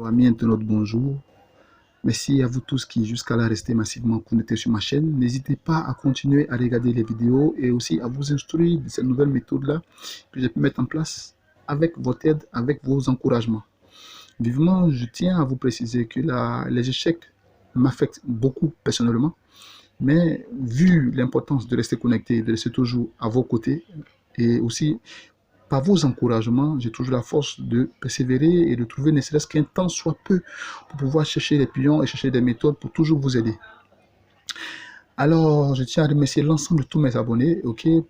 Amis internautes, bonjour. Merci à vous tous qui jusqu'à là restez massivement connectés sur ma chaîne. N'hésitez pas à continuer à regarder les vidéos et aussi à vous instruire de cette nouvelle méthode-là que j'ai pu mettre en place avec votre aide, avec vos encouragements. Vivement, je tiens à vous préciser que les échecs m'affectent beaucoup personnellement, mais vu l'importance de rester connecté, de rester toujours à vos côtés et aussi par vos encouragements, j'ai toujours la force de persévérer et de trouver ne serait-ce qu'un temps soit peu pour pouvoir chercher des pions et chercher des méthodes pour toujours vous aider. Alors, je tiens à remercier l'ensemble de tous mes abonnés,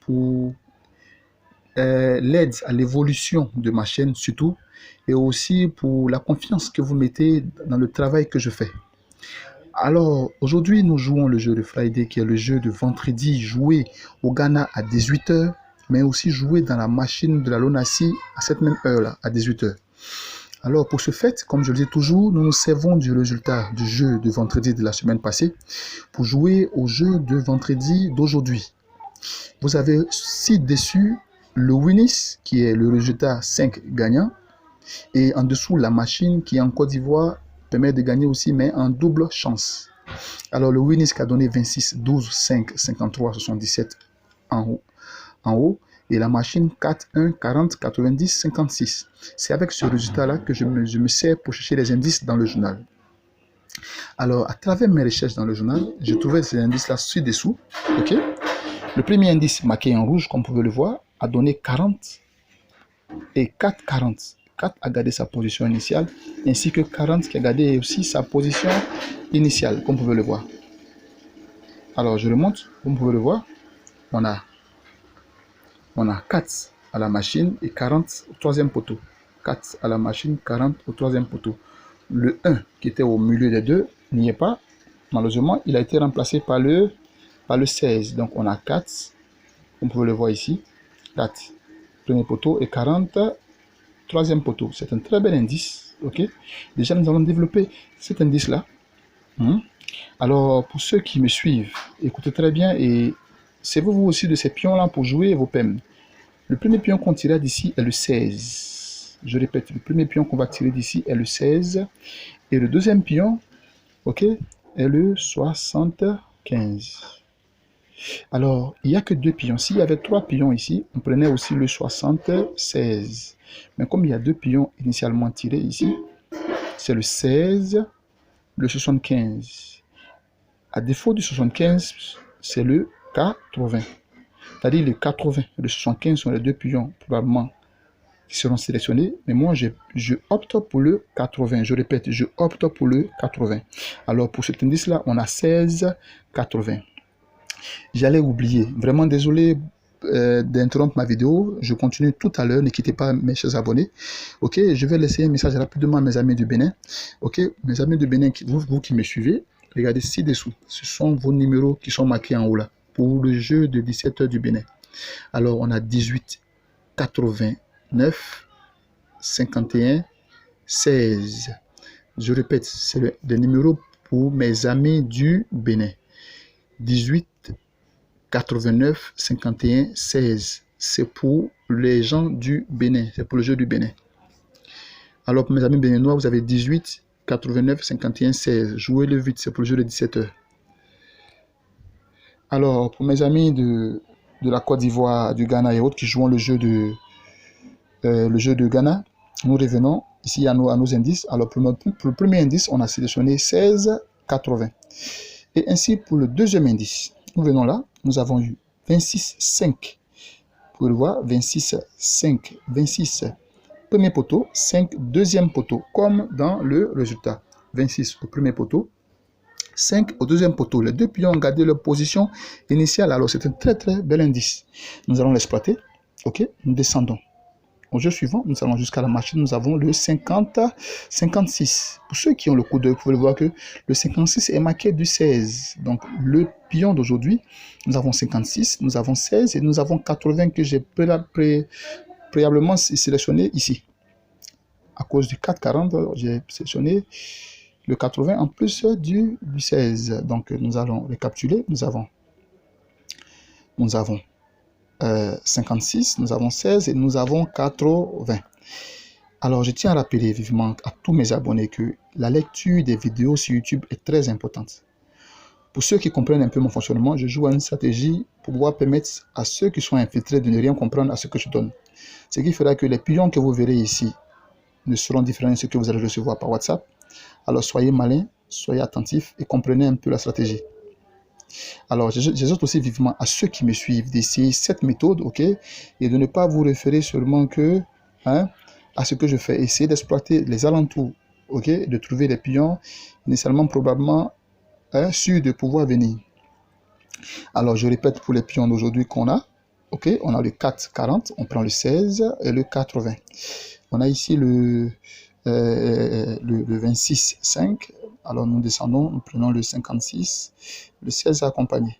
pour l'aide à l'évolution de ma chaîne surtout, et aussi pour la confiance que vous mettez dans le travail que je fais. Alors, aujourd'hui, nous jouons le jeu de Friday, qui est le jeu de vendredi joué au Ghana à 18 h, mais aussi joué dans la machine de la Lonassi à cette même heure-là, à 18 h. Alors, pour ce fait, comme je le dis toujours, nous nous servons du résultat du jeu de vendredi de la semaine passée pour jouer au jeu de vendredi d'aujourd'hui. Vous avez ci-dessus le Winnis, qui est le résultat 5 gagnant, et en dessous la machine qui en Côte d'Ivoire permet de gagner aussi, mais en double chance. Alors, le Winnis qui a donné 26, 12, 5, 53, 77 en haut, et la machine 4, 1, 40, 90, 56. C'est avec ce résultat-là que je me sers pour chercher les indices dans le journal. Alors, à travers mes recherches dans le journal, je trouvais ces indices-là ci-dessous. Le premier indice marqué en rouge, comme vous pouvez le voir, a donné 40 et 4, 40. 4 a gardé sa position initiale, ainsi que 40 qui a gardé aussi sa position initiale, comme vous pouvez le voir. Alors, je le montre, comme vous pouvez le voir, on a 4 à la machine et 40 au troisième poteau. 4 à la machine, 40 au troisième poteau. Le 1 qui était au milieu des deux n'y est pas. Malheureusement, il a été remplacé par le 16. Donc, on a 4, comme vous pouvez le voir ici. 4, premier poteau, et 40, troisième poteau. C'est un très bel indice. Déjà, nous allons développer cet indice-là. Alors, pour ceux qui me suivent, écoutez très bien et servez-vous aussi de ces pions-là pour jouer vos PEM. Le premier pion qu'on tirera d'ici est le 16. Je répète, le premier pion qu'on va tirer d'ici est le 16. Et le deuxième pion, est le 75. Alors, il n'y a que 2 pions. S'il y avait 3 pions ici, on prenait aussi le 76. Mais comme il y a 2 pions initialement tirés ici, c'est le 16, le 75. À défaut du 75, c'est le 80. C'est-à-dire le 80 et le 75 sont les 2 pions probablement qui seront sélectionnés. Mais moi, je opte pour le 80. Je répète, je opte pour le 80. Alors, pour cet indice-là, on a 16, 80. J'allais oublier. Vraiment désolé d'interrompre ma vidéo. Je continue tout à l'heure. Ne quittez pas, mes chers abonnés. Je vais laisser un message rapidement à mes amis du Bénin. Mes amis du Bénin, vous qui me suivez, regardez ci-dessous. Ce sont vos numéros qui sont marqués en haut là pour le jeu de 17 h du Bénin. Alors, on a 18, 89, 51, 16. Je répète, c'est le numéro pour mes amis du Bénin. 18, 89, 51, 16. C'est pour les gens du Bénin. C'est pour le jeu du Bénin. Alors, pour mes amis béninois, vous avez 18, 89, 51, 16. Jouez-le vite, c'est pour le jeu de 17 h. Alors, pour mes amis de la Côte d'Ivoire, du Ghana et autres qui jouent le jeu de Ghana, nous revenons ici à nos indices. Alors, pour le premier indice, on a sélectionné 16, 80. Et ainsi, pour le deuxième indice, nous venons là, nous avons eu 26, 5. Vous pouvez le voir, 26, 5, 26. Premier poteau, 5, deuxième poteau, comme dans le résultat. 26 au premier poteau, 5 au deuxième poteau. Les 2 pions ont gardé leur position initiale. Alors, c'est un très très bel indice. Nous allons l'exploiter. Nous descendons. Au jeu suivant, nous allons jusqu'à la machine. Nous avons le 50, 56. Pour ceux qui ont le coup d'œil, vous pouvez le voir que le 56 est marqué du 16. Donc, le pion d'aujourd'hui, nous avons 56, nous avons 16 et nous avons 80 que j'ai préalablement sélectionné ici. À cause du 440, j'ai sélectionné le 80 en plus du 16. Donc, nous allons récapituler. Nous avons 56, nous avons 16 et nous avons 80. Alors, je tiens à rappeler vivement à tous mes abonnés que la lecture des vidéos sur YouTube est très importante. Pour ceux qui comprennent un peu mon fonctionnement, je joue à une stratégie pour pouvoir permettre à ceux qui sont infiltrés de ne rien comprendre à ce que je donne. Ce qui fera que les pions que vous verrez ici ne seront différents de ceux que vous allez recevoir par WhatsApp. Alors, soyez malins, soyez attentifs et comprenez un peu la stratégie. Alors, j'exhorte aussi vivement à ceux qui me suivent d'essayer cette méthode, ok, et de ne pas vous référer seulement que à ce que je fais. Essayez d'exploiter les alentours, ok, de trouver des pions initialement probablement sûrs de pouvoir venir. Alors, je répète pour les pions d'aujourd'hui qu'on a, ok, on a le 4,40, on prend le 16 et le 4,20. On a ici le 26,5. Alors, nous descendons, nous prenons le 56, le 16 accompagné.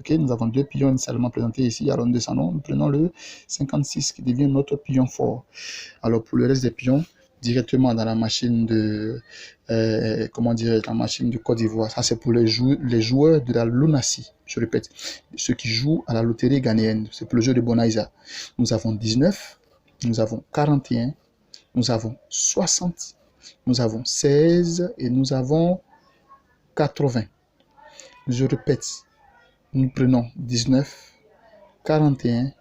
Ok, nous avons deux pions initialement présentés ici. Alors, nous descendons, nous prenons le 56 qui devient notre pion fort. Alors, pour le reste des pions, directement dans la machine de, la machine de Côte d'Ivoire. Ça, c'est pour les joueurs de la Lunacy. Je répète, ceux qui jouent à la loterie ghanéenne. C'est pour le jeu de Bonaïsa. Nous avons 19, nous avons 41, nous avons 60, nous avons 16 et nous avons 80. Je répète, nous prenons 19, 41,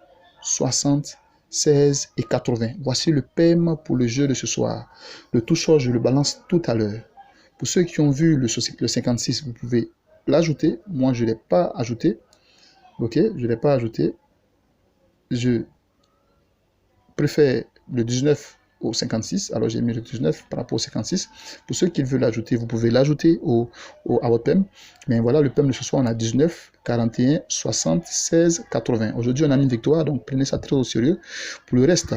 60, 16 et 80. Voici le PM pour le jeu de ce soir. Le toucheur, je le balance tout à l'heure. Pour ceux qui ont vu le 56, vous pouvez l'ajouter. Moi, je ne l'ai pas ajouté. Ok, je ne l'ai pas ajouté. Je préfère le 19 au 56. Alors, j'ai mis le 19 par rapport au 56. Pour ceux qui veulent l'ajouter, vous pouvez l'ajouter à votre PM. Mais voilà, le PM de ce soir, on a 19, 41, 60, 16, 80. Aujourd'hui, on a une victoire, donc prenez ça très au sérieux. Pour le reste,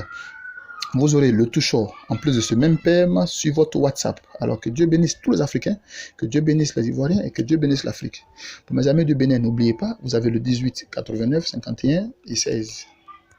vous aurez le toucheur en plus de ce même PM sur votre WhatsApp. Alors que Dieu bénisse tous les Africains, que Dieu bénisse les Ivoiriens et que Dieu bénisse l'Afrique. Pour mes amis du Bénin, n'oubliez pas, vous avez le 18, 89, 51 et 16.